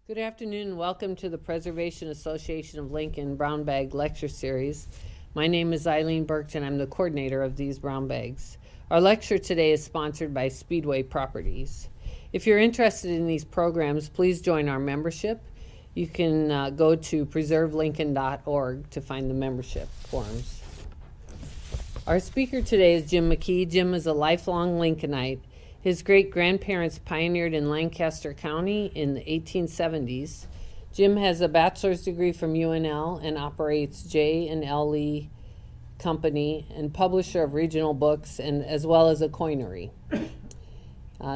Good afternoon and welcome to the Preservation Association of Lincoln Brown Bag Lecture Series. My name is Eileen Burke and I'm the coordinator of these brown bags. Our lecture today is sponsored by Speedway Properties. If you're interested in these programs, please join our membership. You can go to preservelincoln.org to find the membership forms. Our speaker today is Jim McKee. Jim is a lifelong Lincolnite. His great-grandparents pioneered in Lancaster County in the 1870s. Jim has a bachelor's degree from UNL and operates J&L Lee Company and publisher of regional books, and as well as a coinery.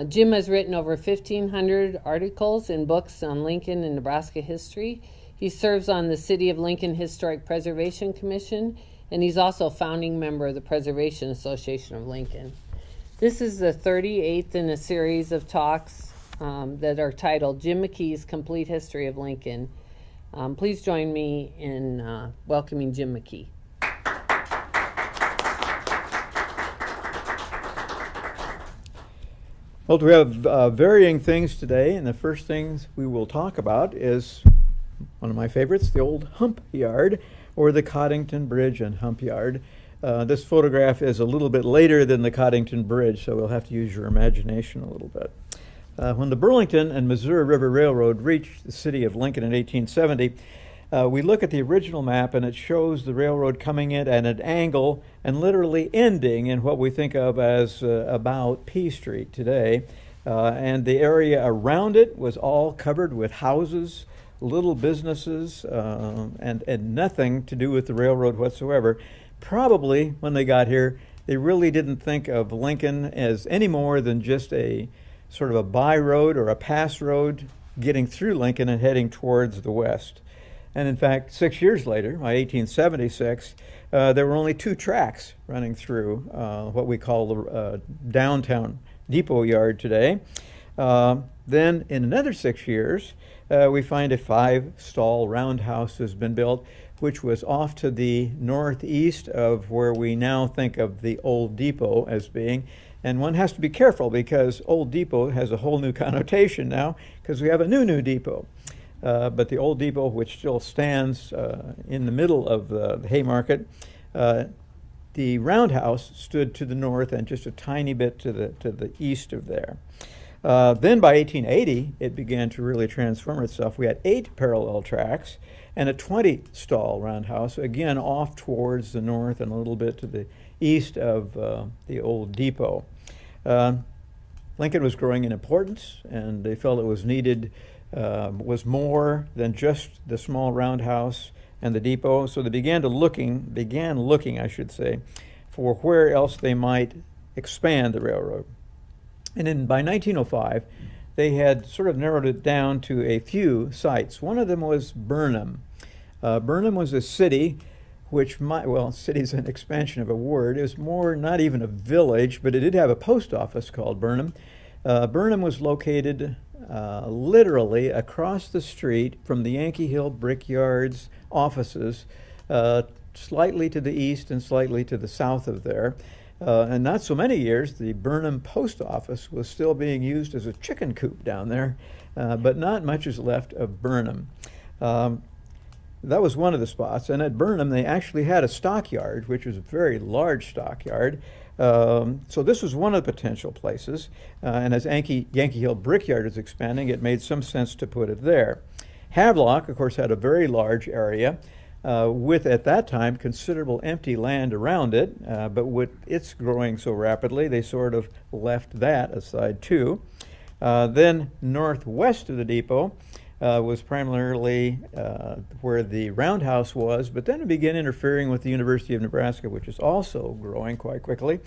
Jim has written over 1,500 articles and books on Lincoln and Nebraska history. He serves on the City of Lincoln Historic Preservation Commission, and he's also a founding member of the Preservation Association of Lincoln. This is the 38th in a series of talks that are titled Jim McKee's Complete History of Lincoln. Please join me in welcoming Jim McKee. Well, we have varying things today, and the first things we will talk about is one of my favorites, the old Hump Yard, or the Coddington Bridge and Hump Yard. This photograph is a little bit later than the Coddington Bridge, so we'll have to use your imagination a little bit. When the Burlington and Missouri River Railroad reached the city of Lincoln in 1870, we look at the original map and it shows the railroad coming in at an angle and literally ending in what we think of as about P Street today. And the area around it was all covered with houses, little businesses, and nothing to do with the railroad whatsoever. Probably when they got here, they really didn't think of Lincoln as any more than just a sort of a by road or a pass road getting through Lincoln and heading towards the west. And in fact, 6 years later, by 1876, there were only two tracks running through what we call the downtown depot yard today. Then in another 6 years, we find a 5-stall roundhouse has been built, which was off to the northeast of where we now think of the old depot as being. And one has to be careful because old depot has a whole new connotation now because we have a new depot. But the old depot, which still stands in the middle of the Haymarket, the roundhouse stood to the north and just a tiny bit to the east of there. Then by 1880, it began to really transform itself. We had 8 parallel tracks and a 20-stall roundhouse, again off towards the north and a little bit to the east of the old depot. Lincoln was growing in importance, and they felt it was needed, was more than just the small roundhouse and the depot, so they began looking, I should say, for where else they might expand the railroad. And by 1905, they had sort of narrowed it down to a few sites. One of them was Burnham. Burnham was a city which city's an expansion of a word. It was more not even a village, but it did have a post office called Burnham. Burnham was located literally across the street from the Yankee Hill Brickyard's offices, slightly to the east and slightly to the south of there. And not so many years, the Burnham post office was still being used as a chicken coop down there, but not much is left of Burnham. That was one of the spots. And at Burnham, they actually had a stockyard, which was a very large stockyard. So this was one of the potential places. And as Yankee Hill Brickyard is expanding, it made some sense to put it there. Havelock, of course, had a very large area. With, at that time, considerable empty land around it, but with its growing so rapidly, they sort of left that aside too. Then northwest of the depot was primarily where the roundhouse was, but then it began interfering with the University of Nebraska, which is also growing quite quickly.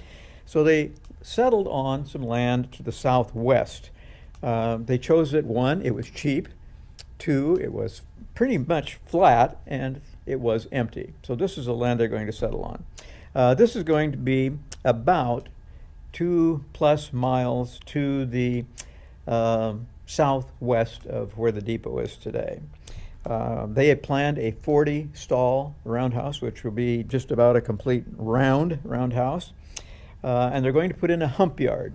So they settled on some land to the southwest. They chose it, 1, it was cheap, 2, it was pretty much flat, and it was empty. So this is the land they're going to settle on. This is going to be about 2+ miles to the southwest of where the depot is today. They had planned a 40-stall roundhouse, which will be just about a complete roundhouse. And they're going to put in a hump yard.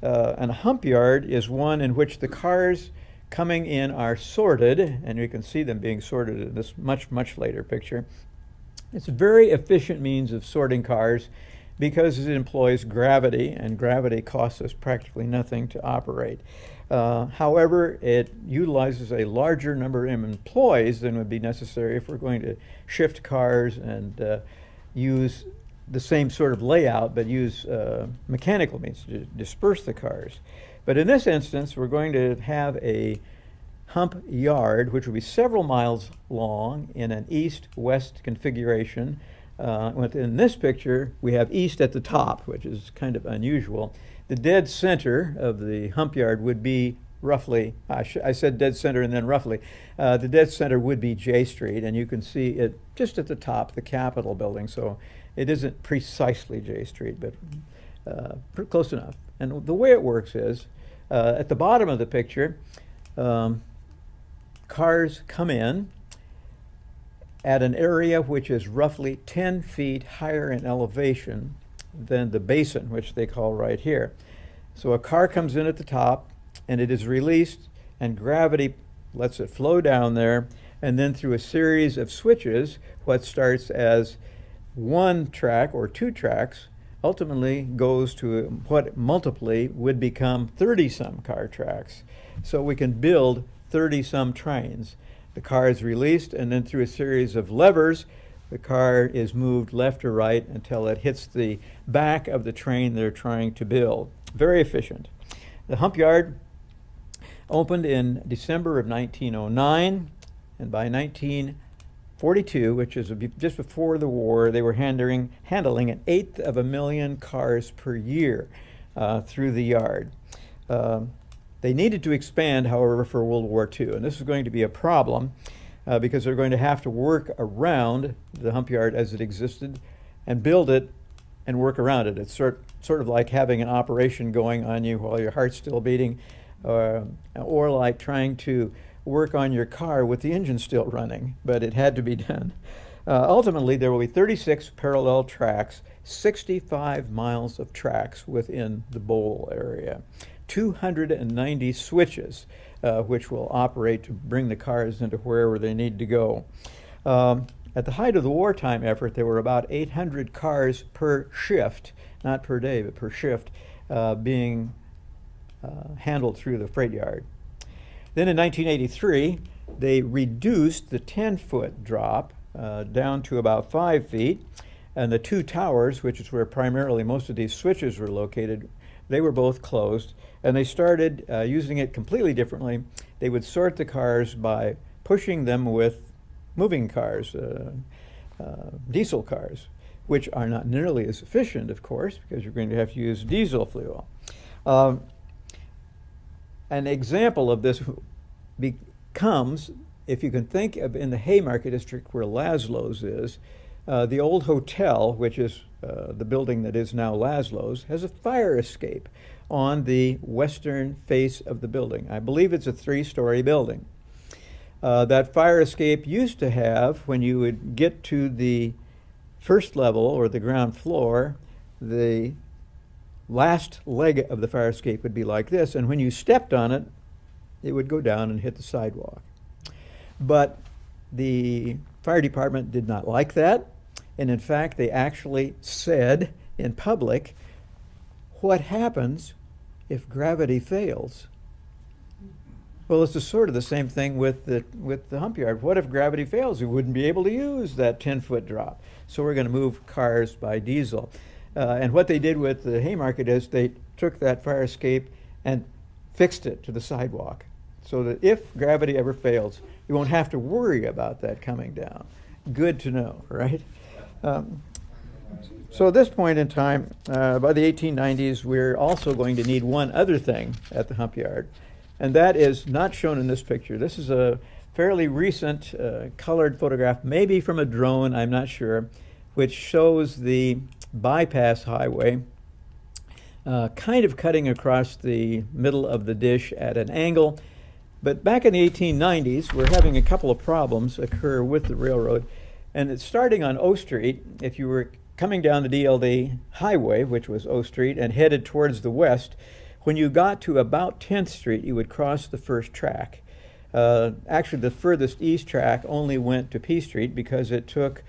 And a hump yard is one in which the cars coming in are sorted, and you can see them being sorted in this much later picture. It's a very efficient means of sorting cars because it employs gravity, and gravity costs us practically nothing to operate. However, it utilizes a larger number of employees than would be necessary if we're going to shift cars and use the same sort of layout, but use mechanical means to disperse the cars. But in this instance, we're going to have a hump yard, which will be several miles long in an east-west configuration. In this picture, we have east at the top, which is kind of unusual. The dead center of the hump yard would be roughly, I said dead center and then roughly, the dead center would be J Street, and you can see it just at the top, the Capitol building, so it isn't precisely J Street, but close enough. And the way it works is, at the bottom of the picture, cars come in at an area which is roughly 10 feet higher in elevation than the basin, which they call right here. So a car comes in at the top, and it is released, and gravity lets it flow down there, and then through a series of switches, what starts as one track or two tracks ultimately goes to what multiply would become 30-some car tracks. So we can build 30-some trains. The car is released, and then through a series of levers, the car is moved left or right until it hits the back of the train they're trying to build. Very efficient. The hump yard opened in December of 1909, and by 1942, which is just before the war, they were handling 1/8 of a million cars per year through the yard. They needed to expand, however, for World War II, and this is going to be a problem because they're going to have to work around the hump yard as it existed and build it and work around it. It's sort of like having an operation going on you while your heart's still beating, or like trying to work on your car with the engine still running, but it had to be done. Ultimately, there will be 36 parallel tracks, 65 miles of tracks within the bowl area, 290 switches, which will operate to bring the cars into wherever they need to go. At the height of the wartime effort, there were about 800 cars per shift, not per day, but per shift, being handled through the freight yard. Then in 1983, they reduced the 10-foot drop down to about 5 feet, and the two towers, which is where primarily most of these switches were located, they were both closed, and they started using it completely differently. They would sort the cars by pushing them with moving cars, diesel cars, which are not nearly as efficient, of course, because you're going to have to use diesel fuel. An example of this becomes, if you can think of in the Haymarket district where Laszlo's is, the old hotel, which is the building that is now Laszlo's, has a fire escape on the western face of the building. I believe it's a 3-story building. That fire escape used to have, when you would get to the first level or the ground floor, the last leg of the fire escape would be like this, and when you stepped on it, it would go down and hit the sidewalk. But the fire department did not like that, and in fact, they actually said in public, what happens if gravity fails? Well, it's sort of the same thing with the hump yard. What if gravity fails? We wouldn't be able to use that 10-foot drop. So we're going to move cars by diesel. And what they did with the Haymarket is they took that fire escape and fixed it to the sidewalk so that if gravity ever fails, you won't have to worry about that coming down. Good to know, right? So at this point in time, by the 1890s, we're also going to need one other thing at the hump yard, and that is not shown in this picture. This is a fairly recent colored photograph, maybe from a drone, I'm not sure, which shows the bypass highway kind of cutting across the middle of the dish at an angle. But back in the 1890s, we're having a couple of problems occur with the railroad. And it's starting on O Street. If you were coming down the DLD highway, which was O Street, and headed towards the west, When you got to about 10th Street, you would cross the first track. Actually, the furthest east track only went to P Street because it took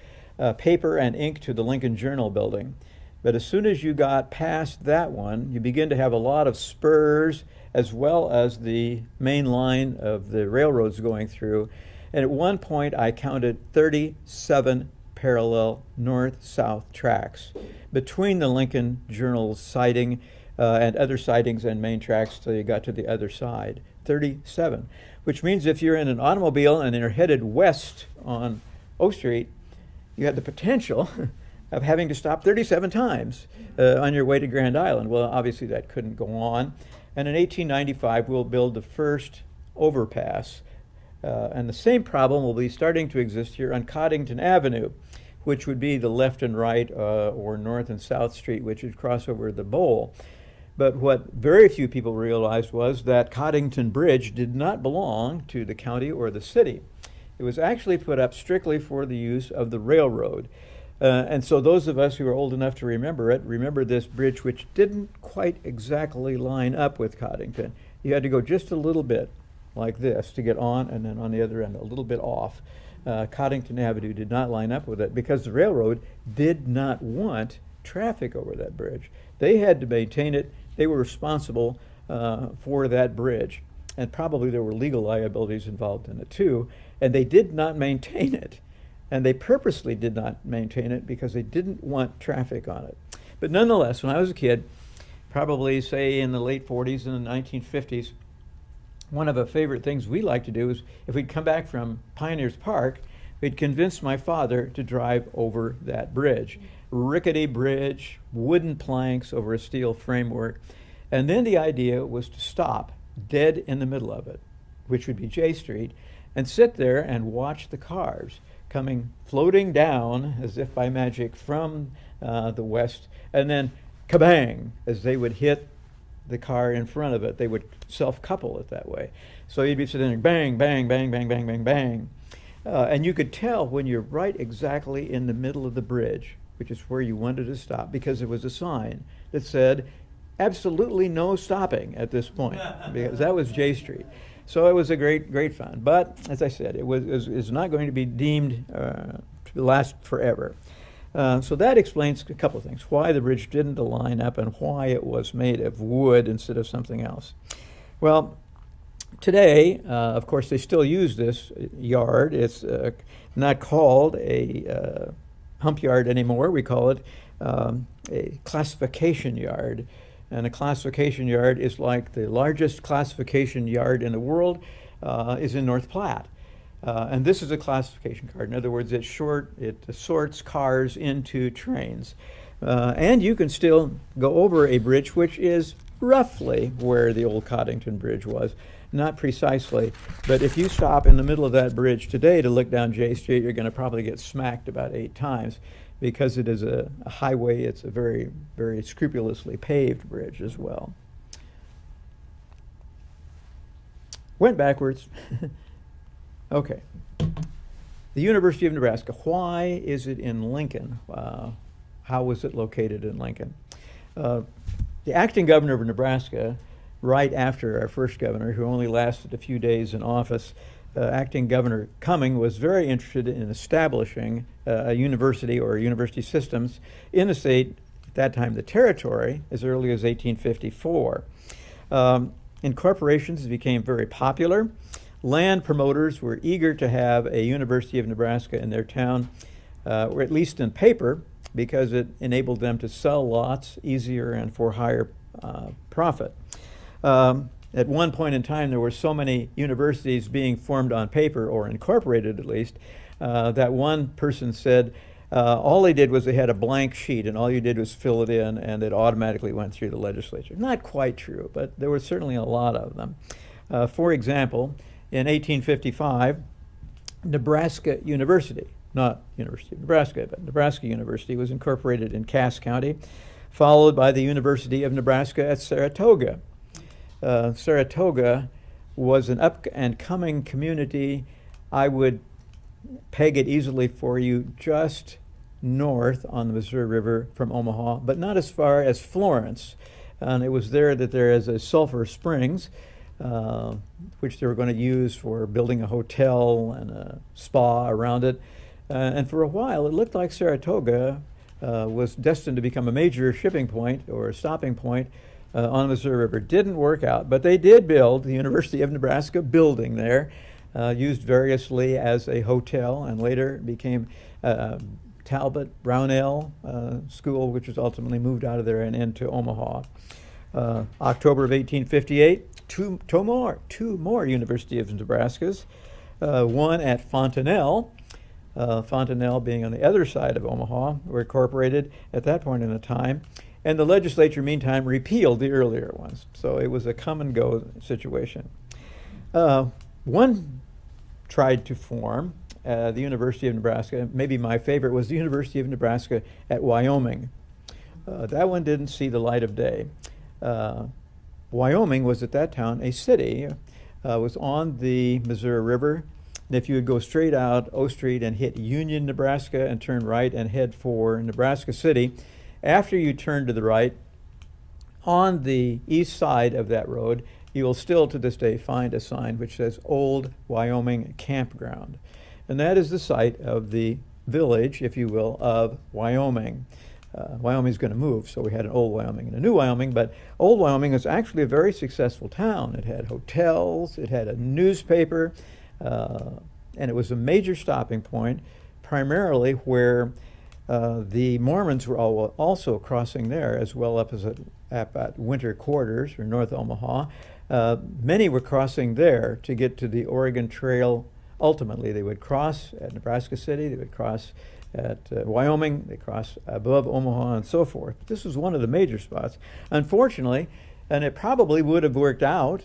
paper and ink to the Lincoln Journal building. But as soon as you got past that one, you begin to have a lot of spurs as well as the main line of the railroads going through. And at one point, I counted 37 parallel north-south tracks between the Lincoln Journal siding and other sidings and main tracks till you got to the other side. 37, which means if you're in an automobile and you're headed west on O Street, you have the potential of having to stop 37 times on your way to Grand Island. Well, obviously that couldn't go on. And in 1895, we'll build the first overpass. And the same problem will be starting to exist here on Coddington Avenue, which would be the left and right or north and south street, which would cross over the bowl. But what very few people realized was that Coddington Bridge did not belong to the county or the city. It was actually put up strictly for the use of the railroad. And so those of us who are old enough to remember it, remember this bridge which didn't quite exactly line up with Coddington. You had to go just a little bit like this to get on, and then on the other end a little bit off. Coddington Avenue did not line up with it because the railroad did not want traffic over that bridge. They had to maintain it. They were responsible for that bridge, and probably there were legal liabilities involved in it too, and they did not maintain it. And they purposely did not maintain it because they didn't want traffic on it. But nonetheless, when I was a kid, probably say in the late 40s and the 1950s, one of the favorite things we liked to do is if we'd come back from Pioneers Park, we'd convince my father to drive over that bridge. Rickety bridge, wooden planks over a steel framework. And then the idea was to stop dead in the middle of it, which would be J Street, and sit there and watch the cars coming floating down as if by magic from the west, and then kabang as they would hit the car in front of it. They would self-couple it that way. So you'd be sitting there, bang, bang, bang, bang, bang, bang, bang. And you could tell when you're right exactly in the middle of the bridge, which is where you wanted to stop, because there was a sign that said, absolutely no stopping at this point, because that was J Street. So it was a great fun. But as I said, it's not going to be deemed to last forever. So that explains a couple of things: why the bridge didn't line up and why it was made of wood instead of something else. Well, today, of course, they still use this yard. It's not called a hump yard anymore. We call it a classification yard. And a classification yard is like the largest classification yard in the world is in North Platte. And this is a classification card. In other words, it sorts cars into trains. And you can still go over a bridge which is roughly where the old Coddington Bridge was. Not precisely, but if you stop in the middle of that bridge today to look down J Street, you're going to probably get smacked about 8 times. Because it is a highway, it's a very, very scrupulously paved bridge as well. Went backwards. Okay. The University of Nebraska. Why is it in Lincoln? How was it located in Lincoln? The acting governor of Nebraska, right after our first governor, who only lasted a few days in office, acting Governor Cumming was very interested in establishing a university or university systems in the state, at that time the territory, as early as 1854. Incorporations became very popular. Land promoters were eager to have a University of Nebraska in their town, or at least in paper, because it enabled them to sell lots easier and for higher profit. At one point in time, there were so many universities being formed on paper, or incorporated at least, that one person said all they did was they had a blank sheet, and all you did was fill it in, and it automatically went through the legislature. Not quite true, but there were certainly a lot of them. For example, in 1855, Nebraska University, not University of Nebraska, but Nebraska University, was incorporated in Cass County, followed by the University of Nebraska at Saratoga. Saratoga was an up-and-coming community. I would peg it easily for you just north on the Missouri River from Omaha, but not as far as Florence. And it was there that there is a sulfur springs, which they were going to use for building a hotel and a spa around it. And for a while, it looked like Saratoga was destined to become a major shipping point or a stopping point on the Missouri River. Didn't work out, but they did build the University of Nebraska building there, used variously as a hotel, and later became Talbot Brownell School, which was ultimately moved out of there and into Omaha. October of 1858, two more University of Nebraskas, one at Fontanelle. Fontanelle being on the other side of Omaha, were incorporated at that point in the time. And the legislature, meantime, repealed the earlier ones. So it was a come and go situation. One tried to form the University of Nebraska. Maybe my favorite was the University of Nebraska at Wyoming. That one didn't see the light of day. Wyoming was at that time a city, was on the Missouri River. And if you would go straight out O Street and hit Union, Nebraska, and turn right and head for Nebraska City, after you turn to the right, on the east side of that road, you will still to this day find a sign which says Old Wyoming Campground. And that is the site of the village, if you will, of Wyoming. Wyoming's going to move, so we had an Old Wyoming and a New Wyoming, but Old Wyoming was actually a very successful town. It had hotels, it had a newspaper, and it was a major stopping point, primarily where the Mormons were also crossing there, as well up as at Winter Quarters, or North Omaha. Many were crossing there to get to the Oregon Trail. Ultimately, they would cross at Nebraska City, they would cross at Wyoming, they cross above Omaha, and so forth. This was one of the major spots. Unfortunately, and it probably would have worked out,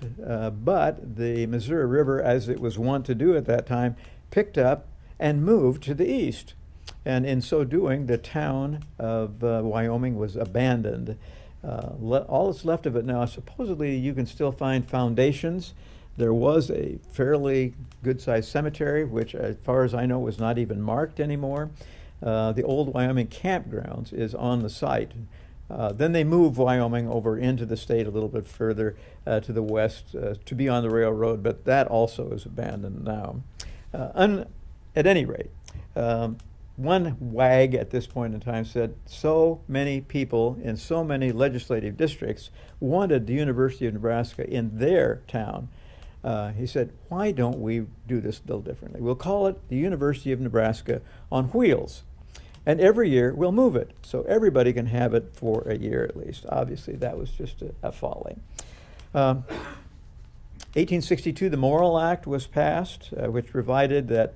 but the Missouri River, as it was wont to do at that time, picked up and moved to the east. And in so doing, the town of Wyoming was abandoned. All that's left of it now, supposedly you can still find foundations. There was a fairly good-sized cemetery, which, as far as I know, was not even marked anymore. The Old Wyoming Campgrounds is on the site. Then they moved Wyoming over into the state a little bit further to the west to be on the railroad, but that also is abandoned now. At any rate, one wag at this point in time said so many people in so many legislative districts wanted the University of Nebraska in their town. He said, why don't we do this a little differently? We'll call it the University of Nebraska on wheels. And every year we'll move it, so everybody can have it for a year at least. Obviously, that was just a folly. 1862, the Morrill Act was passed, which provided that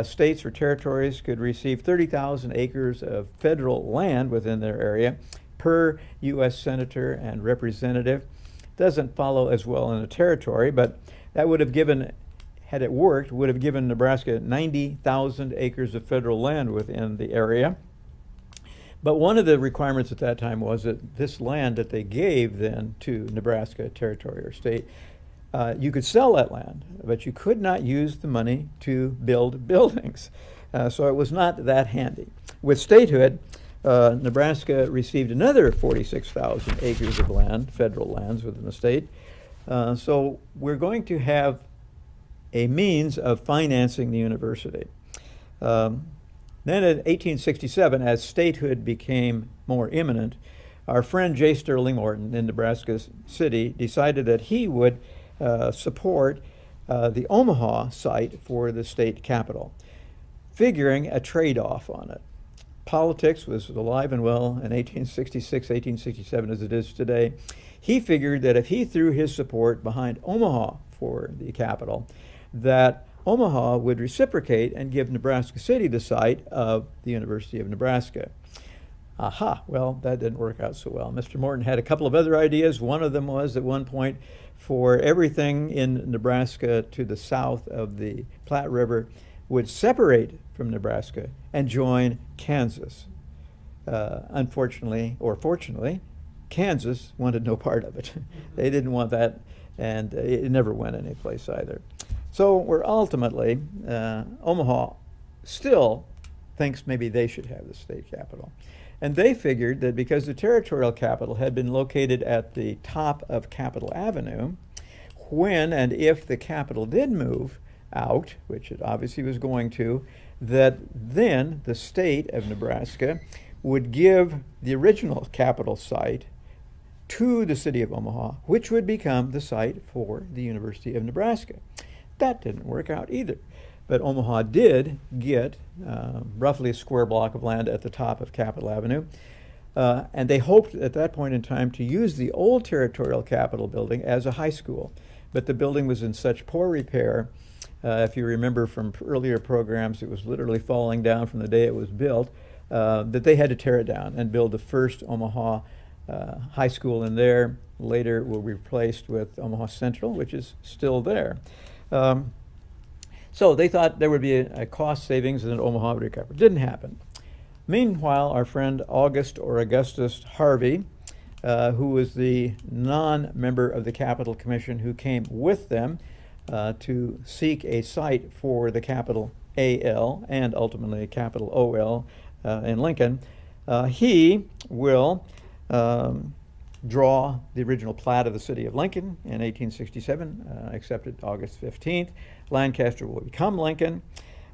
states or territories could receive 30,000 acres of federal land within their area per U.S. senator and representative. Doesn't follow as well in a territory, but that would have given, had it worked, would have given Nebraska 90,000 acres of federal land within the area. But one of the requirements at that time was that this land that they gave then to Nebraska territory or state, you could sell that land, but you could not use the money to build buildings. So it was not that handy. With statehood, Nebraska received another 46,000 acres of land, federal lands within the state. So we're going to have a means of financing the university. Then in 1867, as statehood became more imminent, our friend J. Sterling Morton in Nebraska City decided that he would support the Omaha site for the state capital, figuring a trade-off on it. Politics was alive and well in 1866, 1867 as it is today. He figured that if he threw his support behind Omaha for the capital, that Omaha would reciprocate and give Nebraska City the site of the University of Nebraska. Aha, well, that didn't work out so well. Mr. Morton had a couple of other ideas. One of them was at one point for everything in Nebraska to the south of the Platte River would separate from Nebraska and join Kansas. Unfortunately, or fortunately, Kansas wanted no part of it. They didn't want that, and it never went anyplace either. So we're ultimately, Omaha still thinks maybe they should have the state capital. And they figured that because the territorial capital had been located at the top of Capitol Avenue, when and if the capital did move out, which it obviously was going to, that then the state of Nebraska would give the original capital site to the city of Omaha, which would become the site for the University of Nebraska. That didn't work out either. But Omaha did get roughly a square block of land at the top of Capitol Avenue. And they hoped at that point in time to use the old territorial capitol building as a high school. But the building was in such poor repair, if you remember from earlier programs, it was literally falling down from the day it was built, that they had to tear it down and build the first Omaha high school in there. Later it will be replaced with Omaha Central, which is still there. So they thought there would be a cost savings and that Omaha would recover. Didn't happen. Meanwhile, our friend Augustus Harvey, who was the non-member of the Capitol Commission who came with them to seek a site for the capital AL and ultimately capital OL in Lincoln, he will draw the original plat of the city of Lincoln in 1867, accepted August 15th. Lancaster will become Lincoln.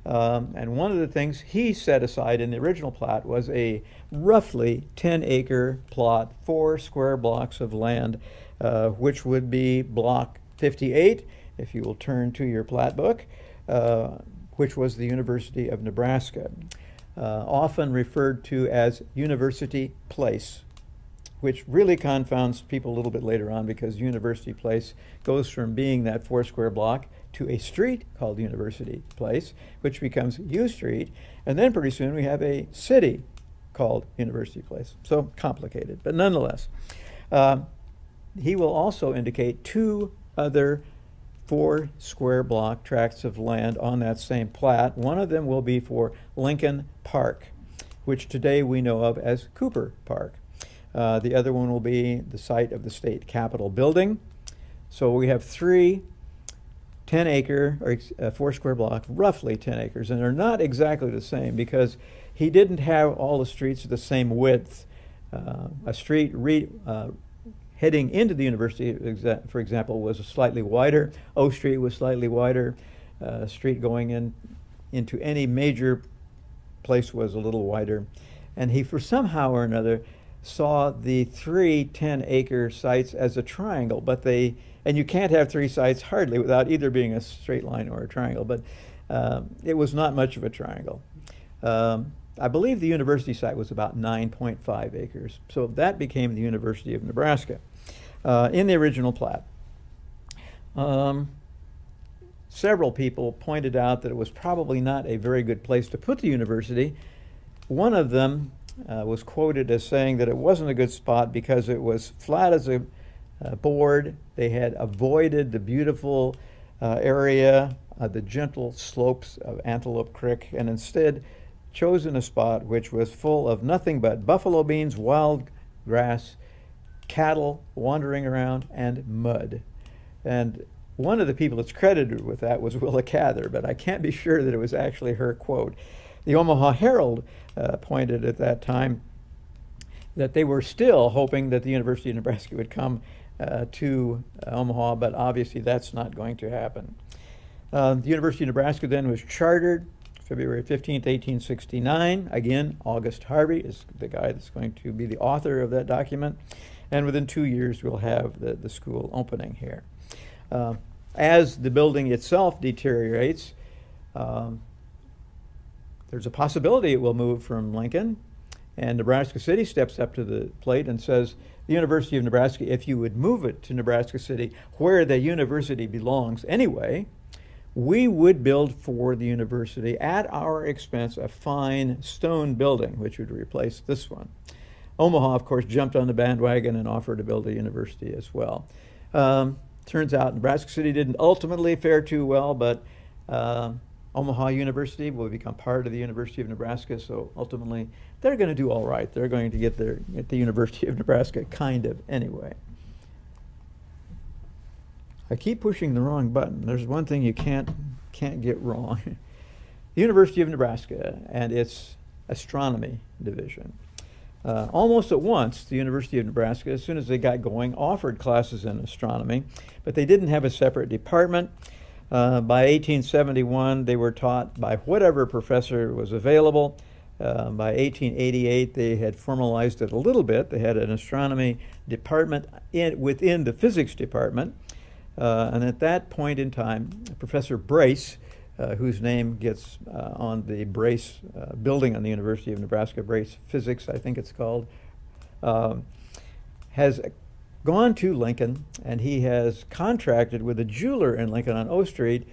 And one of the things he set aside in the original plat was a roughly 10-acre plot, 4 square blocks of land, which would be block 58, if you will turn to your plat book, which was the University of Nebraska, often referred to as University Place, which really confounds people a little bit later on because University Place goes from being that 4 square block to a street called University Place, which becomes U Street, and then pretty soon we have a city called University Place. So complicated, but nonetheless. He will also indicate 2 other 4 square block tracts of land on that same plat. One of them will be for Lincoln Park, which today we know of as Cooper Park. The other one will be the site of the state capitol building. So we have 3 10-acre or 4 square block, roughly 10 acres, and they're not exactly the same because he didn't have all the streets the same width. A street heading into the university, for example, was slightly wider. O Street was slightly wider. Street going into any major place was a little wider. And he, for somehow or another, saw the 3 10-acre sites as a triangle, and you can't have 3 sites hardly without either being a straight line or a triangle, but it was not much of a triangle. I believe the university site was about 9.5 acres, so that became the University of Nebraska in the original plat. Several people pointed out that it was probably not a very good place to put the university. One of them was quoted as saying that it wasn't a good spot because it was flat as a board. They had avoided the beautiful area, the gentle slopes of Antelope Creek, and instead chosen a spot which was full of nothing but buffalo beans, wild grass, cattle wandering around, and mud. And one of the people that's credited with that was Willa Cather, but I can't be sure that it was actually her quote. The Omaha Herald pointed at that time that they were still hoping that the University of Nebraska would come to Omaha, but obviously that's not going to happen. The University of Nebraska then was chartered February 15th, 1869. Again, August Harvey is the guy that's going to be the author of that document. And within 2 years, we'll have the school opening here. As the building itself deteriorates, there's a possibility it will move from Lincoln, and Nebraska City steps up to the plate and says, the University of Nebraska, if you would move it to Nebraska City, where the university belongs anyway, we would build for the university at our expense a fine stone building, which would replace this one. Omaha, of course, jumped on the bandwagon and offered to build a university as well. Turns out Nebraska City didn't ultimately fare too well, but Omaha University will become part of the University of Nebraska, so ultimately they're going to do all right. They're going to get the University of Nebraska kind of anyway. I keep pushing the wrong button. There's one thing you can't get wrong. The University of Nebraska and its astronomy division. Almost at once, the University of Nebraska, as soon as they got going, offered classes in astronomy, but they didn't have a separate department. By 1871, they were taught by whatever professor was available. By 1888, they had formalized it a little bit. They had an astronomy department within the physics department. And at that point in time, Professor Brace, whose name gets on the Brace building on the University of Nebraska, Brace Physics, I think it's called, has gone to Lincoln, and he has contracted with a jeweler in Lincoln on O Street,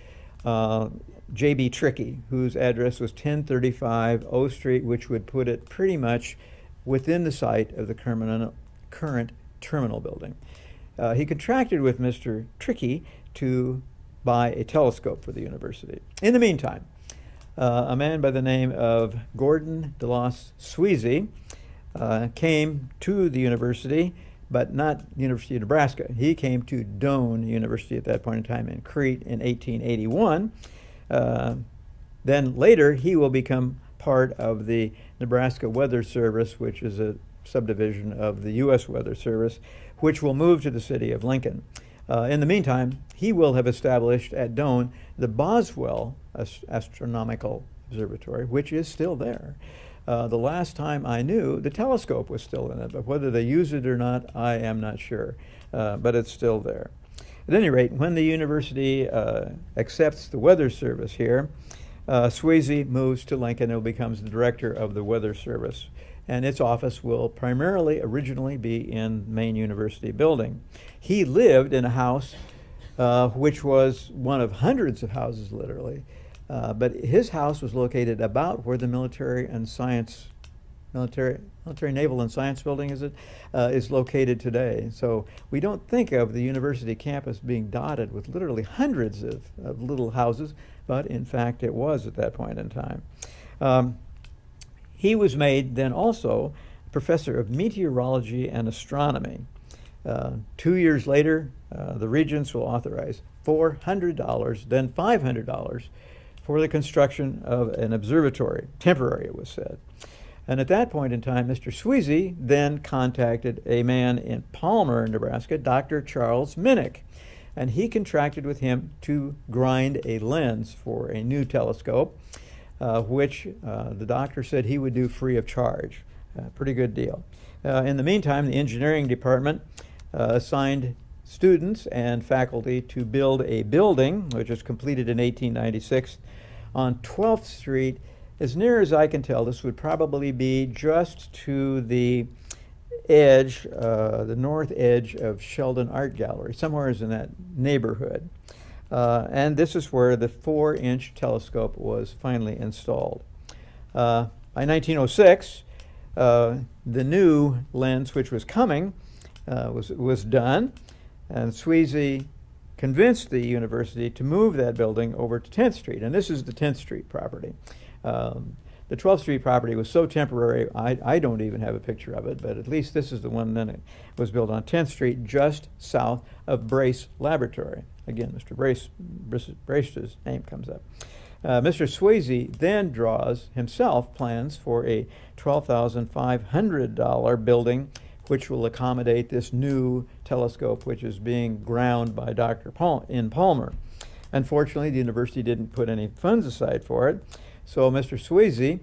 J.B. Trickey, whose address was 1035 O Street, which would put it pretty much within the site of the current terminal building. He contracted with Mr. Trickey to buy a telescope for the university. In the meantime, a man by the name of Gordon DeLoss Sweezy came to the university, but not University of Nebraska. He came to Doan University at that point in time in Crete in 1881. Then later, he will become part of the Nebraska Weather Service, which is a subdivision of the U.S. Weather Service, which will move to the city of Lincoln. In the meantime, he will have established at Doan the Boswell Astronomical Observatory, which is still there. The last time I knew, the telescope was still in it, but whether they use it or not, I am not sure. But it's still there. At any rate, when the university accepts the Weather Service here, Sweezy moves to Lincoln and becomes the director of the Weather Service. And its office will originally be in Maine University building. He lived in a house which was one of hundreds of houses, literally. But his house was located about where the military, naval and science building is located today. So we don't think of the university campus being dotted with literally hundreds of little houses, but in fact it was at that point in time. He was made then also professor of meteorology and astronomy. 2 years later, the regents will authorize $400, then $500 for the construction of an observatory. Temporary, it was said. And at that point in time, Mr. Sweezy then contacted a man in Palmer, Nebraska, Dr. Charles Minnick, and he contracted with him to grind a lens for a new telescope, which the doctor said he would do free of charge. Pretty good deal. In the meantime, the engineering department assigned students and faculty to build a building, which was completed in 1896 on 12th Street. As near as I can tell, this would probably be just to the edge, the north edge of Sheldon Art Gallery, somewhere in that neighborhood. And this is where the 4-inch telescope was finally installed. By 1906, the new lens, which was coming, was done, and Sweezy convinced the university to move that building over to 10th Street, and this is the 10th Street property. The 12th Street property was so temporary, I don't even have a picture of it, but at least this is the one. Then it was built on 10th Street, just south of Brace Laboratory. Again, Mr. Brace's name comes up. Mr. Sweezy then draws himself plans for a $12,500 building, which will accommodate this new telescope, which is being ground by Dr. Palmer. Unfortunately, the university didn't put any funds aside for it, so Mr. Sweezy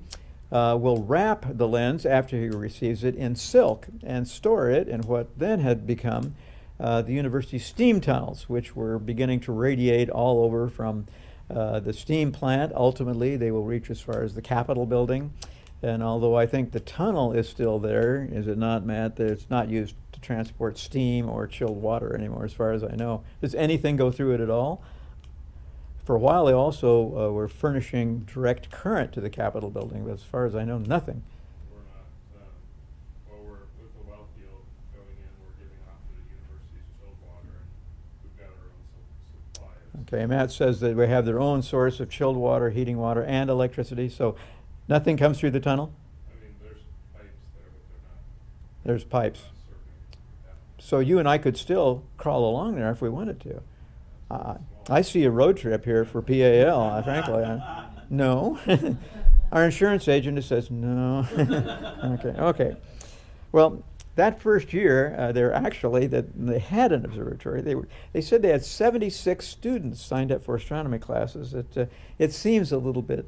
will wrap the lens after he receives it in silk and store it in what then had become the university's steam tunnels, which were beginning to radiate all over from the steam plant. Ultimately, they will reach as far as the Capitol building. And although I think the tunnel is still there, is it not, Matt? It's not used to transport steam or chilled water anymore, as far as I know. Does anything go through it at all? For a while, they also were furnishing direct current to the Capitol building, but as far as I know, nothing. We're not, we're with the well field going in, we're giving off to the university's chilled water, and we've got our own supply. Okay, Matt says that we have their own source of chilled water, heating water, and electricity, so nothing comes through the tunnel? I mean, there's pipes there, but they're not. There's pipes. Yeah. So you and I could still crawl along there if we wanted to. I see a road trip here for PAL, frankly. No. Our insurance agent just says no. Okay. Well, that first year, they had an observatory. They said they had 76 students signed up for astronomy classes. It seems a little bit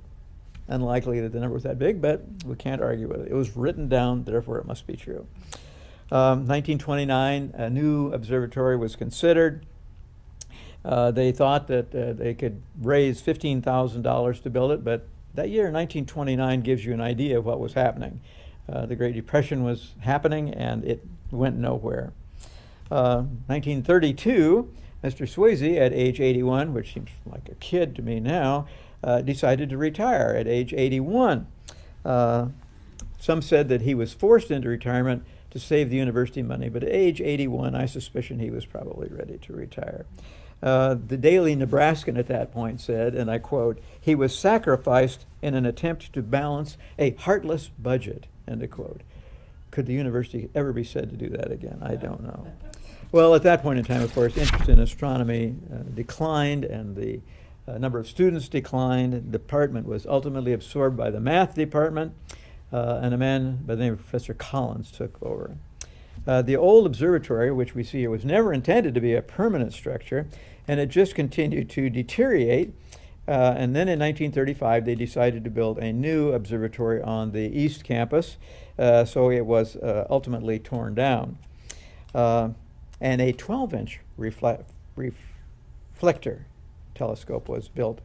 unlikely that the number was that big, but we can't argue with it. It was written down, therefore it must be true. 1929, a new observatory was considered. They thought that they could raise $15,000 to build it, but that year, 1929, gives you an idea of what was happening. The Great Depression was happening, and it went nowhere. 1932, Mr. Swayze, at age 81, which seems like a kid to me now, decided to retire at age 81. Some said that he was forced into retirement to save the university money, but at age 81, I suspicion he was probably ready to retire. The Daily Nebraskan at that point said, and I quote, "He was sacrificed in an attempt to balance a heartless budget," end of quote. Could the university ever be said to do that again? I don't know. Well, at that point in time, of course, interest in astronomy declined, and the number of students declined. The department was ultimately absorbed by the math department, and a man by the name of Professor Collins took over. The old observatory, which we see here, was never intended to be a permanent structure, and it just continued to deteriorate. And then in 1935, they decided to build a new observatory on the east campus, so it was ultimately torn down. And a 12-inch reflector telescope was built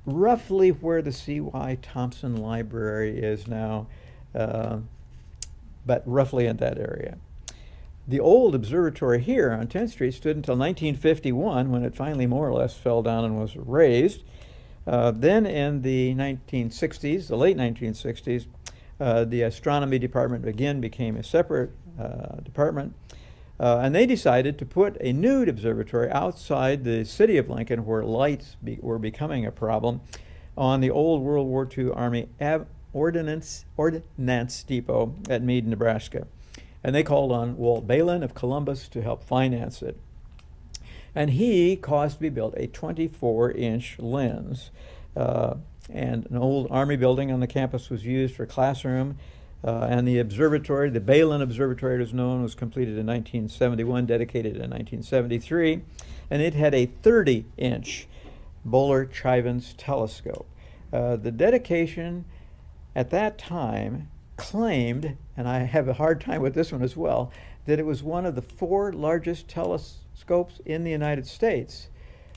roughly where the C.Y. Thompson Library is now, but roughly in that area. The old observatory here on 10th Street stood until 1951, when it finally more or less fell down and was raised. Then in the 1960s, the late 1960s, the Astronomy Department again became a separate department, and they decided to put a new observatory outside the city of Lincoln, where lights were becoming a problem, on the old World War II Army Ordnance Depot at Meade, Nebraska. And they called on Walt Balin of Columbus to help finance it. And he caused to be built a 24-inch lens. And an old Army building on the campus was used for classroom. And the observatory, the Balin Observatory it was known, was completed in 1971, dedicated in 1973. And it had a 30-inch Böhler-Chivens telescope. The dedication at that time claimed, and I have a hard time with this one as well, that it was one of the 4 largest telescopes in the United States,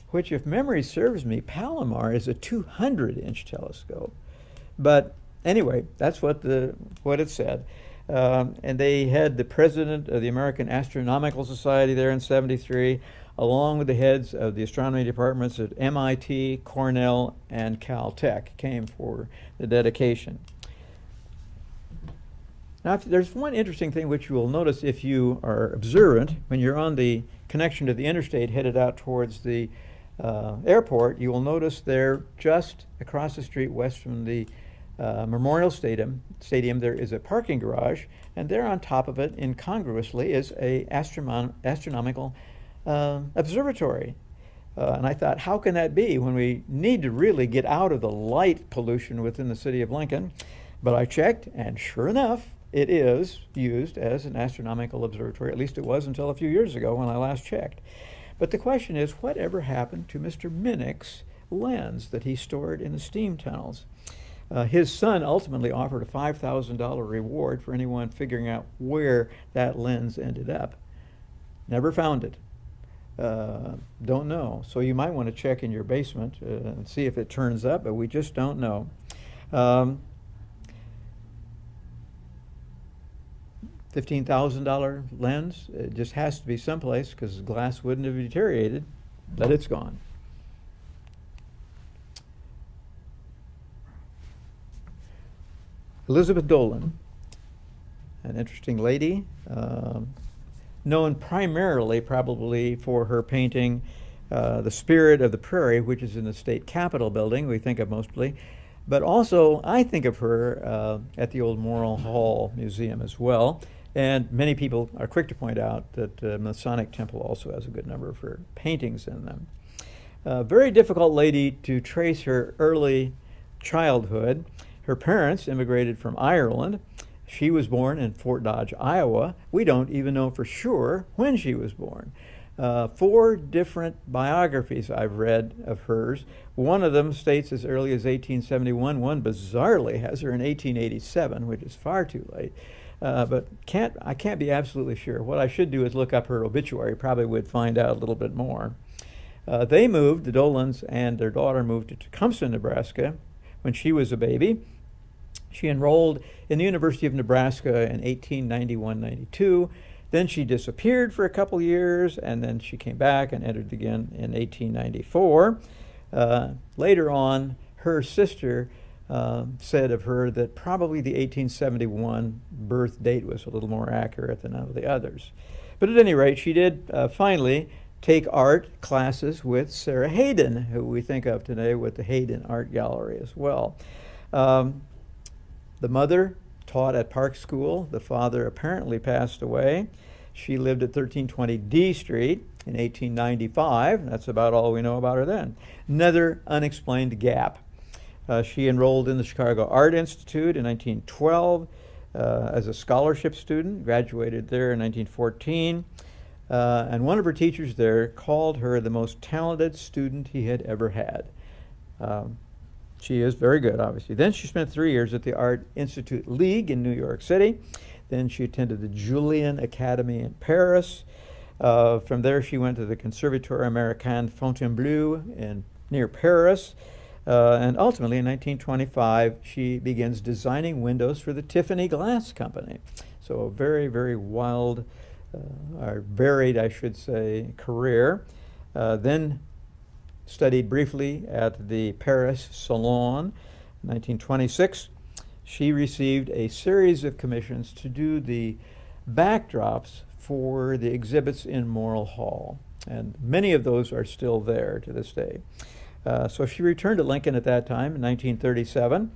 which, if memory serves me, Palomar is a 200-inch telescope. But anyway, that's what it said. And they had the president of the American Astronomical Society there in '73, along with the heads of the astronomy departments at MIT, Cornell, and Caltech came for the dedication. Now, there's one interesting thing which you will notice if you are observant. When you're on the connection to the interstate headed out towards the airport, you will notice there, just across the street west from the Memorial Stadium, there is a parking garage, and there on top of it, incongruously, is a astronomical observatory. And I thought, how can that be when we need to really get out of the light pollution within the city of Lincoln? But I checked, and sure enough, it is used as an astronomical observatory. At least it was until a few years ago when I last checked. But the question is, whatever happened to Mr. Minnick's lens that he stored in the steam tunnels? His son ultimately offered a $5,000 reward for anyone figuring out where that lens ended up. Never found it. Don't know. So you might want to check in your basement and see if it turns up, but we just don't know. $15,000 lens, it just has to be someplace because the glass wouldn't have deteriorated, but it's gone. Elizabeth Dolan, an interesting lady, known primarily probably for her painting The Spirit of the Prairie, which is in the State Capitol building, we think of mostly, but also I think of her at the old Morrill Hall Museum as well. And many people are quick to point out that the Masonic Temple also has a good number of her paintings in them. Very difficult lady to trace her early childhood. Her parents immigrated from Ireland. She was born in Fort Dodge, Iowa. We don't even know for sure when she was born. 4 different biographies I've read of hers. One of them states as early as 1871. One bizarrely has her in 1887, which is far too late. But I can't be absolutely sure. What I should do is look up her obituary. Probably would find out a little bit more. They moved, the Dolans and their daughter moved to Tecumseh, Nebraska when she was a baby. She enrolled in the University of Nebraska in 1891-92. Then she disappeared for a couple years, and then she came back and entered again in 1894. Later on, her sister said of her that probably the 1871 birth date was a little more accurate than of the others. But at any rate, she did finally take art classes with Sarah Hayden, who we think of today with the Hayden Art Gallery as well. The mother taught at Park School. The father apparently passed away. She lived at 1320 D Street in 1895. That's about all we know about her then. Another unexplained gap. She enrolled in the Chicago Art Institute in 1912 as a scholarship student, graduated there in 1914. And one of her teachers there called her the most talented student he had ever had. She is very good, obviously. Then she spent 3 years at the Art Institute League in New York City. Then she attended the Julian Academy in Paris. From there, she went to the Conservatoire Américain Fontainebleau near Paris. And ultimately, in 1925, she begins designing windows for the Tiffany Glass Company. So a very, very wild, or varied, I should say, career. Then studied briefly at the Paris Salon in 1926. She received a series of commissions to do the backdrops for the exhibits in Morrill Hall, and many of those are still there to this day. So she returned to Lincoln at that time in 1937.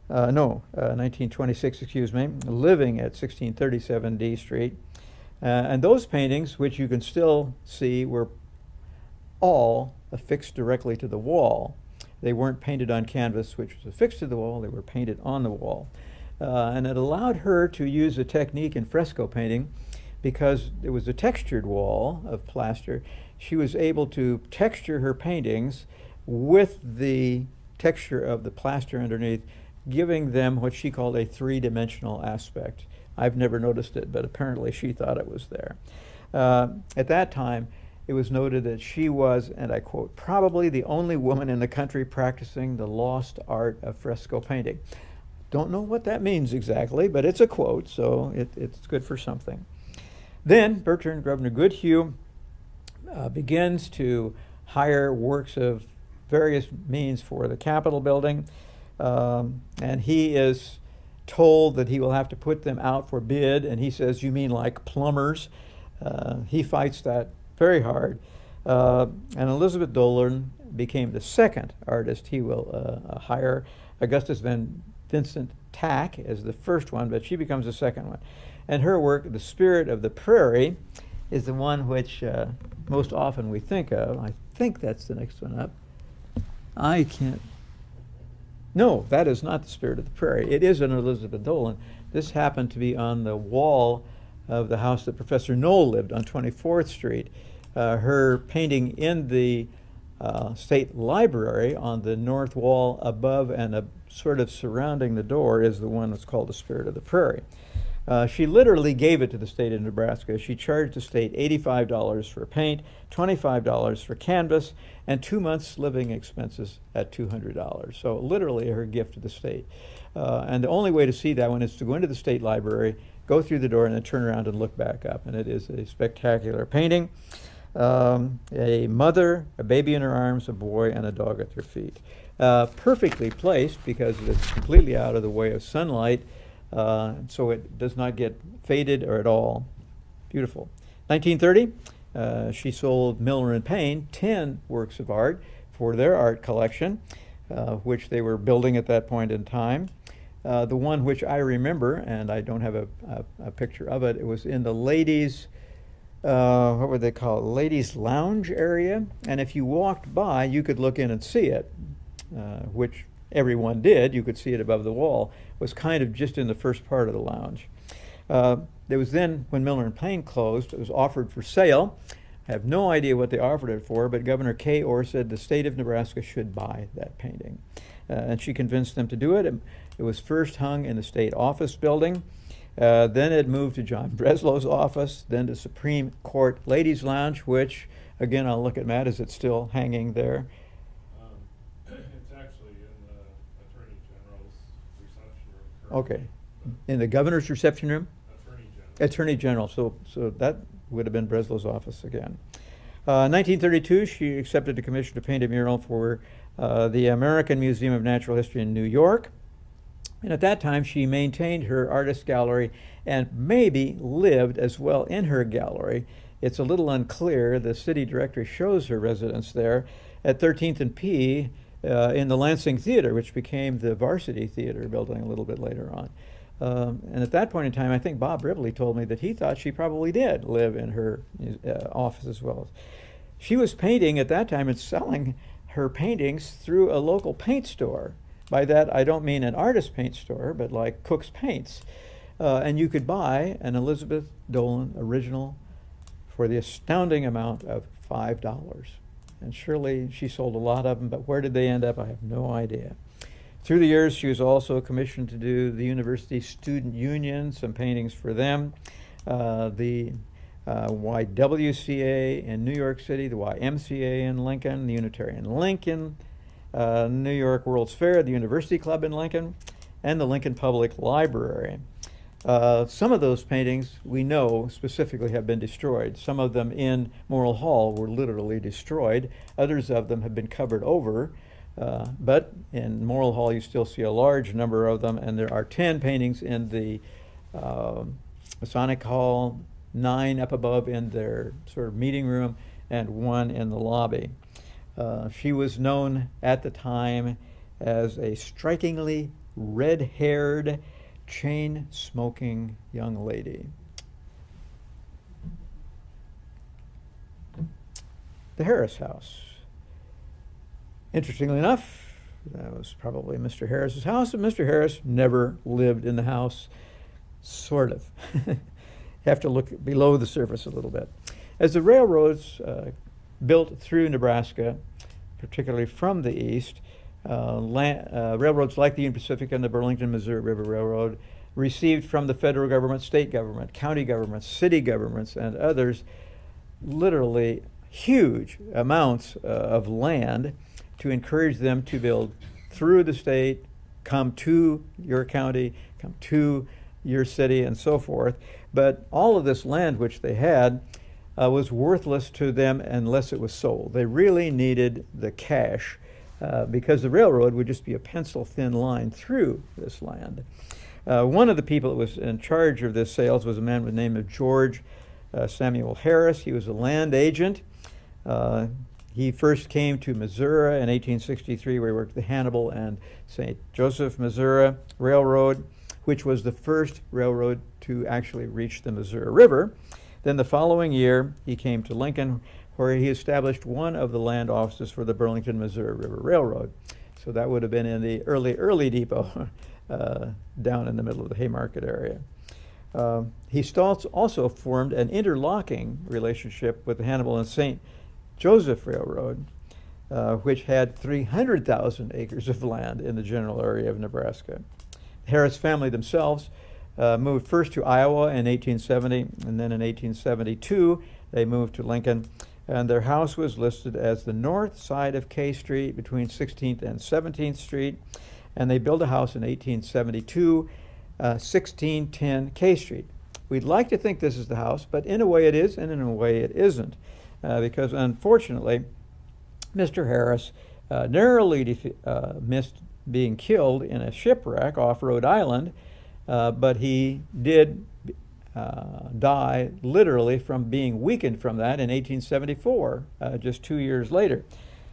1926, excuse me, living at 1637 D Street. And those paintings, which you can still see, were all affixed directly to the wall. They weren't painted on canvas, which was affixed to the wall. They were painted on the wall. And it allowed her to use a technique in fresco painting because it was a textured wall of plaster. She was able to texture her paintings with the texture of the plaster underneath, giving them what she called a three-dimensional aspect. I've never noticed it, but apparently she thought it was there. At that time, it was noted that she was, and I quote, probably the only woman in the country practicing the lost art of fresco painting. Don't know what that means exactly, but it's a quote, so it's good for something. Then Bertrand Goodhue begins to hire works of various means for the Capitol building, and he is told that he will have to put them out for bid, and he says, you mean like plumbers? He fights that very hard. And Elizabeth Dolan became the second artist he will hire. Augustus Van Vincent Tack is the first one, but she becomes the second one. And her work, The Spirit of the Prairie, is the one which most often we think of. I think that's the next one up. I can't. No, that is not The Spirit of the Prairie. It is an Elizabeth Dolan. This happened to be on the wall of the house that Professor Knoll lived on 24th Street. Her painting in the State Library on the north wall above and sort of surrounding the door is the one that's called The Spirit of the Prairie. She literally gave it to the state of Nebraska. She charged the state $85 for paint, $25 for canvas, and 2 months' living expenses at $200. So literally her gift to the state. And the only way to see that one is to go into the state library, go through the door, and then turn around and look back up. And it is a spectacular painting. A mother, a baby in her arms, a boy, and a dog at their feet. Perfectly placed because it's completely out of the way of sunlight, so it does not get faded or at all. Beautiful. 1930, she sold Miller and Payne 10 works of art for their art collection, which they were building at that point in time. The one which I remember, and I don't have a picture of it, it was in the ladies' what would they call it? Ladies' lounge area, and if you walked by, you could look in and see it, which everyone did, you could see it above the wall, was kind of just in the first part of the lounge. There was then, when Miller and Payne closed, it was offered for sale. I have no idea what they offered it for, but Governor K. Orr said the state of Nebraska should buy that painting. And she convinced them to do it. It was first hung in the state office building. Then it moved to John Breslow's office, then to Supreme Court Ladies' Lounge, which, again, I'll look at Matt, is it still hanging there? It's actually in the Attorney General's reception room currently. Okay. In the governor's reception room? Attorney General. Attorney General, so that would have been Breslow's office again. 1932, she accepted a commission to paint a mural for the American Museum of Natural History in New York. And at that time, she maintained her artist gallery and maybe lived as well in her gallery. It's a little unclear. The city directory shows her residence there at 13th and P in the Lansing Theater, which became the Varsity Theater building a little bit later on. And at that point in time, I think Bob Ribley told me that he thought she probably did live in her office as well. She was painting at that time and selling her paintings through a local paint store. By that, I don't mean an artist paint store, but like Cook's Paints. And you could buy an Elizabeth Dolan original for the astounding amount of $5. And surely she sold a lot of them, but where did they end up? I have no idea. Through the years, she was also commissioned to do the University Student Union, some paintings for them, the YWCA in New York City, the YMCA in Lincoln, the Unitarian Lincoln, New York World's Fair, the University Club in Lincoln, and the Lincoln Public Library. Some of those paintings we know specifically have been destroyed. Some of them in Morrill Hall were literally destroyed. Others of them have been covered over. But in Morrill Hall, you still see a large number of them, and there are 10 paintings in the Masonic Hall, 9 up above in their sort of meeting room, and 1 in the lobby. She was known at the time as a strikingly red-haired, chain-smoking young lady. The Harris House. Interestingly enough, that was probably Mr. Harris's house, but Mr. Harris never lived in the house, sort of. You have to look below the surface a little bit. As the railroads built through Nebraska, particularly from the east, railroads like the Union Pacific and the Burlington, Missouri River Railroad received from the federal government, state government, county governments, city governments, and others literally huge amounts of land to encourage them to build through the state, come to your county, come to your city, and so forth. But all of this land which they had was worthless to them unless it was sold. They really needed the cash because the railroad would just be a pencil-thin line through this land. One of the people that was in charge of this sales was a man by the name of George Samuel Harris. He was a land agent. He first came to Missouri in 1863, where he worked the Hannibal and St. Joseph, Missouri Railroad, which was the first railroad to actually reach the Missouri River. Then the following year, he came to Lincoln, where he established one of the land offices for the Burlington, Missouri River Railroad. So that would have been in the early depot down in the middle of the Haymarket area. He also formed an interlocking relationship with the Hannibal and St. Joseph Railroad, which had 300,000 acres of land in the general area of Nebraska. The Harris family themselves moved first to Iowa in 1870, and then in 1872 they moved to Lincoln, and their house was listed as the north side of K Street between 16th and 17th Street, and they built a house in 1872, 1610 K Street. We'd like to think this is the house, but in a way it is, and in a way it isn't. Because unfortunately, Mr. Harris narrowly missed being killed in a shipwreck off Rhode Island, but he did die literally from being weakened from that in 1874, just 2 years later.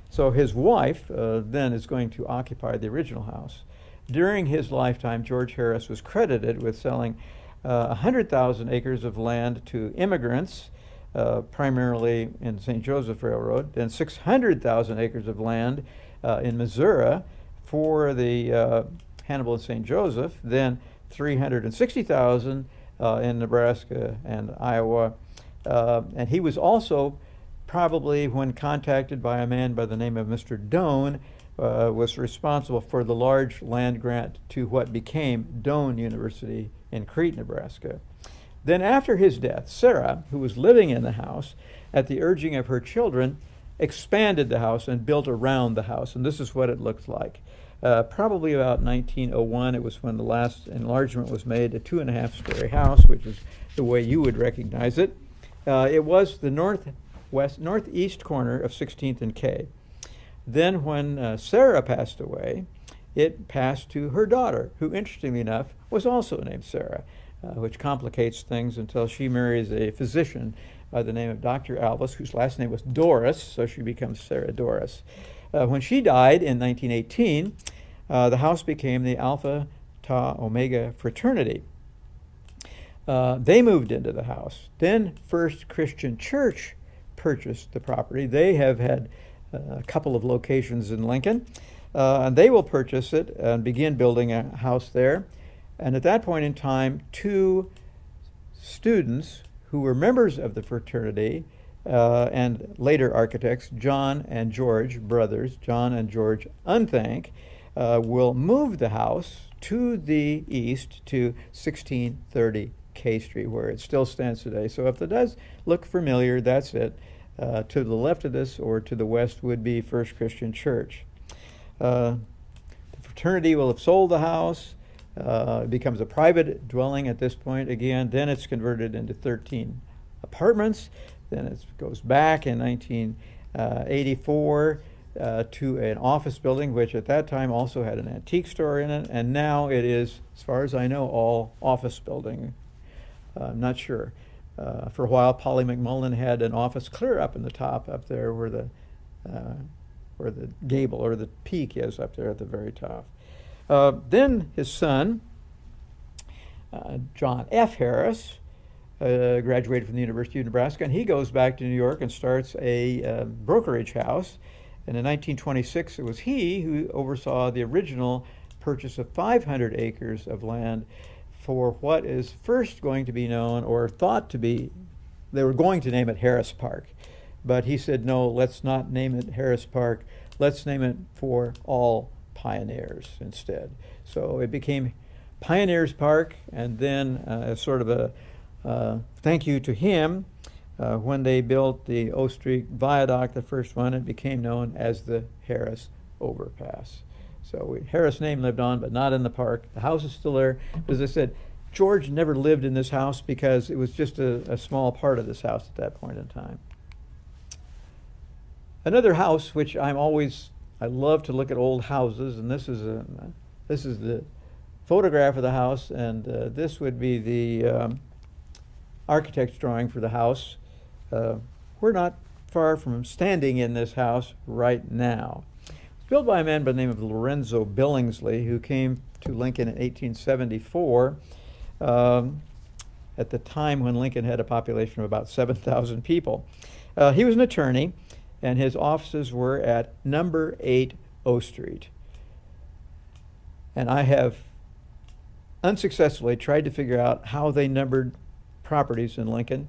So his wife then is going to occupy the original house. During his lifetime, George Harris was credited with selling 100,000 acres of land to immigrants, primarily in St. Joseph Railroad, then 600,000 acres of land in Missouri for the Hannibal and St. Joseph, then 360,000 in Nebraska and Iowa. And he was also probably, when contacted by a man by the name of Mr. Doan, was responsible for the large land grant to what became Doan University in Crete, Nebraska. Then after his death, Sarah, who was living in the house, at the urging of her children, expanded the house and built around the house. And this is what it looked like. Probably about 1901, it was when the last enlargement was made, a 2.5-story house, which is the way you would recognize it. It was the northeast corner of 16th and K. Then when Sarah passed away, it passed to her daughter, who, interestingly enough, was also named Sarah, which complicates things until she marries a physician by the name of Dr. Alvis, whose last name was Doris, so she becomes Sarah Doris. When she died in 1918, the house became the Alpha Tau Omega fraternity. They moved into the house. Then First Christian Church purchased the property. They have had a couple of locations in Lincoln, and they will purchase it and begin building a house there. And at that point in time, 2 students who were members of the fraternity and later architects, John and George, brothers, John and George Unthank, will move the house to the east to 1630 K Street, where it still stands today. So if it does look familiar, that's it. To the left of this or to the west would be First Christian Church. The fraternity will have sold the house. It becomes a private dwelling at this point again. Then it's converted into 13 apartments. Then it goes back in 1984 to an office building, which at that time also had an antique store in it. And now it is, as far as I know, all office building. I'm not sure. For a while, Polly McMullen had an office clear up in the top up there where the gable or the peak is up there at the very top. Then his son, John F. Harris, graduated from the University of Nebraska, and he goes back to New York and starts a brokerage house. And in 1926, it was he who oversaw the original purchase of 500 acres of land for what is first going to be known, or thought to be, they were going to name it Harris Park. But he said, no, let's not name it Harris Park. Let's name it for all pioneers instead. So it became Pioneers Park, and then as sort of a thank you to him, when they built the O Street Viaduct, the first one, it became known as the Harris Overpass. So Harris' name lived on, but not in the park. The house is still there. As I said, George never lived in this house because it was just a small part of this house at that point in time. Another house, which I love to look at old houses, and this is the photograph of the house, and this would be the architect's drawing for the house. We're not far from standing in this house right now. It's built by a man by the name of Lorenzo Billingsley, who came to Lincoln in 1874, at the time when Lincoln had a population of about 7,000 people. He was an attorney, and his offices were at number 8 O Street. And I have unsuccessfully tried to figure out how they numbered properties in Lincoln.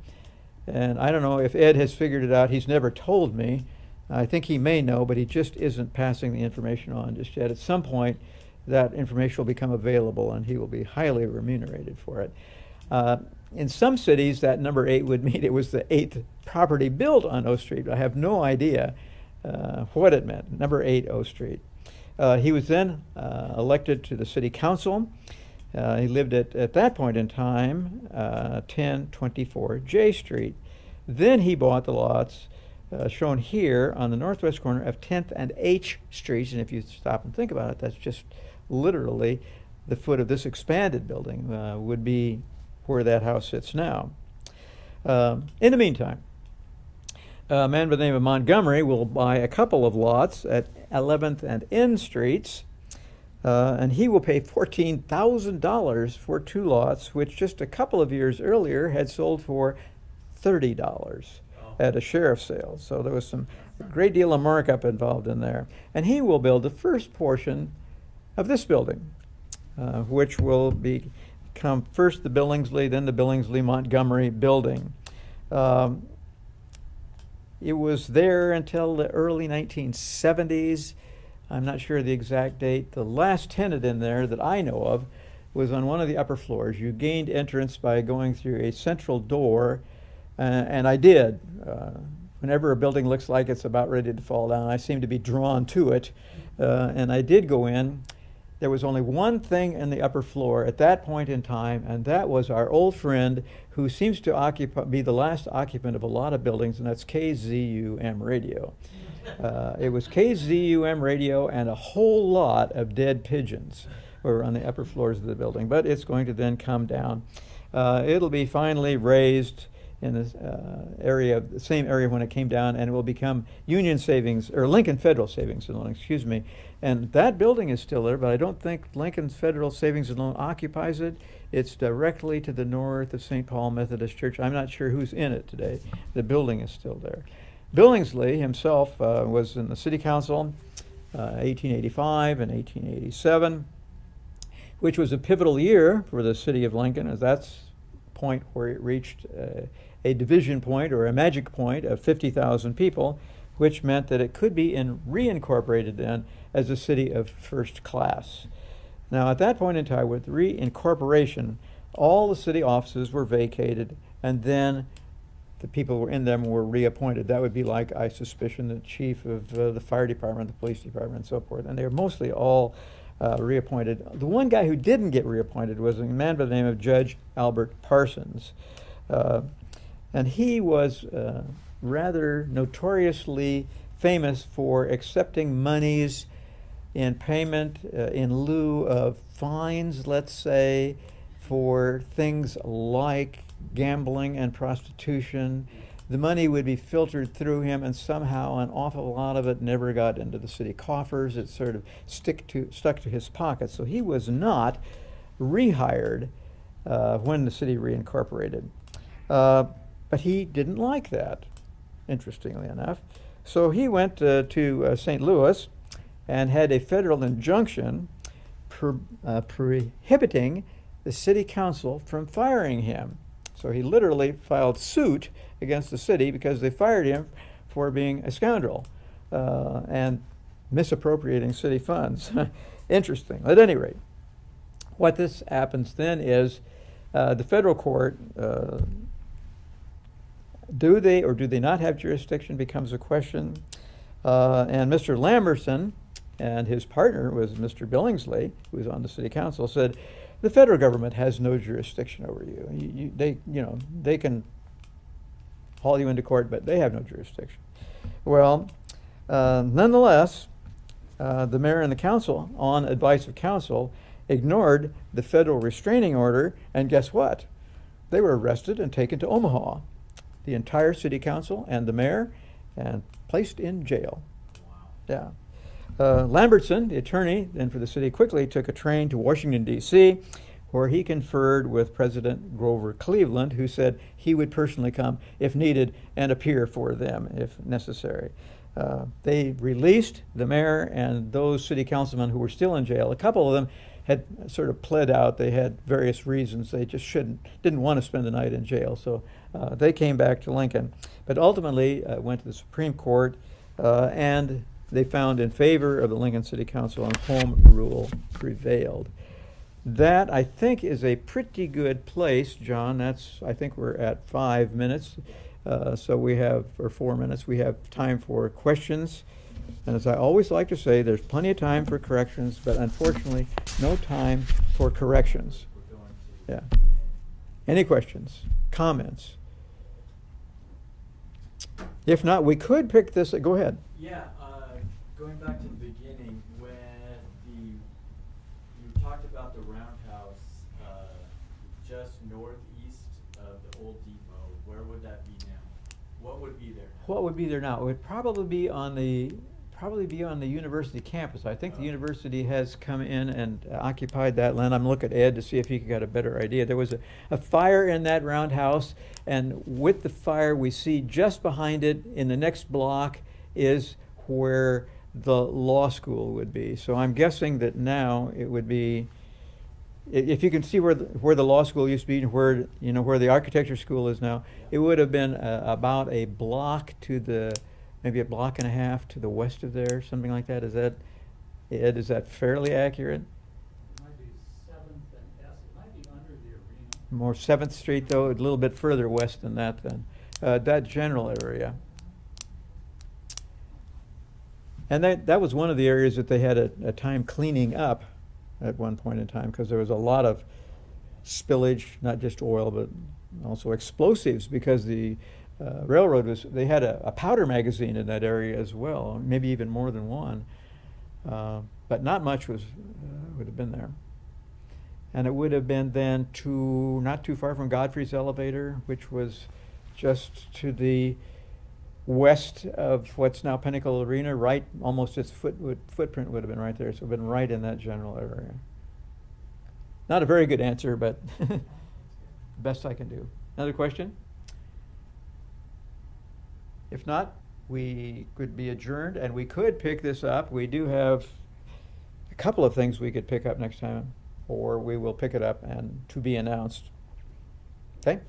And I don't know if Ed has figured it out. He's never told me. I think he may know, but he just isn't passing the information on just yet. At some point, that information will become available, and he will be highly remunerated for it. In some cities, that number 8 would mean it was the 8th property built on O Street. I have no idea what it meant, number 8 O Street. He was then elected to the city council. He lived at that point in time, 1024 J Street. Then he bought the lots shown here on the northwest corner of 10th and H Streets. And if you stop and think about it, that's just literally the foot of this expanded building would be where that house sits now. In the meantime, a man by the name of Montgomery will buy a couple of lots at 11th and N Streets, and he will pay $14,000 for 2 lots, which just a couple of years earlier had sold for $30 at a sheriff's sale. So there was a great deal of markup involved in there. And he will build the first portion of this building, which will become first the Billingsley, then the Billingsley Montgomery building. It was there until the early 1970s. I'm not sure the exact date. The last tenant in there that I know of was on one of the upper floors. You gained entrance by going through a central door, and I did. Whenever a building looks like it's about ready to fall down, I seem to be drawn to it, and I did go in. There was only one thing in the upper floor at that point in time, and that was our old friend who seems to be the last occupant of a lot of buildings, and that's KZUM radio. It was KZUM radio and a whole lot of dead pigeons were on the upper floors of the building, but it's going to then come down. It'll be finally raised in the the same area when it came down, and it will become Union Savings, or Lincoln Federal Savings and Loan, excuse me. And that building is still there, but I don't think Lincoln Federal Savings and Loan occupies it. It's directly to the north of St. Paul Methodist Church. I'm not sure who's in it today. The building is still there. Billingsley himself was in the city council 1885 and 1887, which was a pivotal year for the city of Lincoln, as that's point where it reached a division point, or a magic point, of 50,000 people, which meant that it could be reincorporated then as a city of first class. Now, at that point in time, with reincorporation, all the city offices were vacated, and then the people who were in them were reappointed. That would be like, I suspicion, the chief of the fire department, the police department, and so forth. And they were mostly all reappointed. The one guy who didn't get reappointed was a man by the name of Judge Albert Parsons. And he was rather notoriously famous for accepting monies in payment in lieu of fines, let's say, for things like gambling and prostitution. The money would be filtered through him, and somehow an awful lot of it never got into the city coffers. It sort of stuck to his pocket. So he was not rehired when the city reincorporated. But he didn't like that, interestingly enough. So he went to St. Louis and had a federal injunction prohibiting the city council from firing him. So he literally filed suit against the city because they fired him for being a scoundrel and misappropriating city funds. Interesting. At any rate, what this happens then is the federal court, do they or do they not have jurisdiction becomes a question. And Mr. Lamberson and his partner was Mr. Billingsley, who was on the city council, said, the federal government has no jurisdiction over you. They can haul you into court, but they have no jurisdiction. Well, nonetheless, the mayor and the council, on advice of council, ignored the federal restraining order, and guess what? They were arrested and taken to Omaha, the entire city council and the mayor, and placed in jail. Wow. Yeah. Lambertson, the attorney then for the city, quickly took a train to Washington, D.C., where he conferred with President Grover Cleveland, who said he would personally come if needed and appear for them if necessary. They released the mayor and those city councilmen who were still in jail. A couple of them had sort of pled out. They had various reasons. They just didn't want to spend the night in jail. So they came back to Lincoln. But ultimately went to the Supreme Court and they found in favor of the Lincoln City Council, and home rule prevailed. That, I think, is a pretty good place, John. I think we're at 5 minutes. So we have, or 4 minutes, we have time for questions. And as I always like to say, there's plenty of time for corrections, but unfortunately, no time for corrections. Yeah. Any questions? Comments? If not, we could pick this. Go ahead. Yeah, going back to the beginning, when you talked about the roundhouse just northeast of the old depot, where would that be now? What would be there now? What would be there now? It would probably be on the university campus. I think the university has come in and occupied that land. I'm looking at Ed to see if he got a better idea. There was a fire in that roundhouse, and with the fire we see just behind it in the next block is where the law school would be. So I'm guessing that now it would be, if you can see where the law school used to be and where, where the architecture school is now, it would have been about a block to the, maybe a block and a half to the west of there, something like that. Is that, Ed, is that fairly accurate? It might be 7th and S. It might be under the arena. More 7th Street, though, a little bit further west than that then. That general area. And that was one of the areas that they had a time cleaning up at one point in time, because there was a lot of spillage, not just oil, but also explosives, because the railroad they had a powder magazine in that area as well, maybe even more than one. But not much would have been there. And it would have been then not too far from Godfrey's elevator, which was just to the west of what's now Pinnacle Arena, right, almost its footprint would have been right there, so it would have been right in that general area. Not a very good answer, but best I can do. Another question? If not, we could be adjourned, and we could pick this up. We do have a couple of things we could pick up next time, or we will pick it up and to be announced. Okay?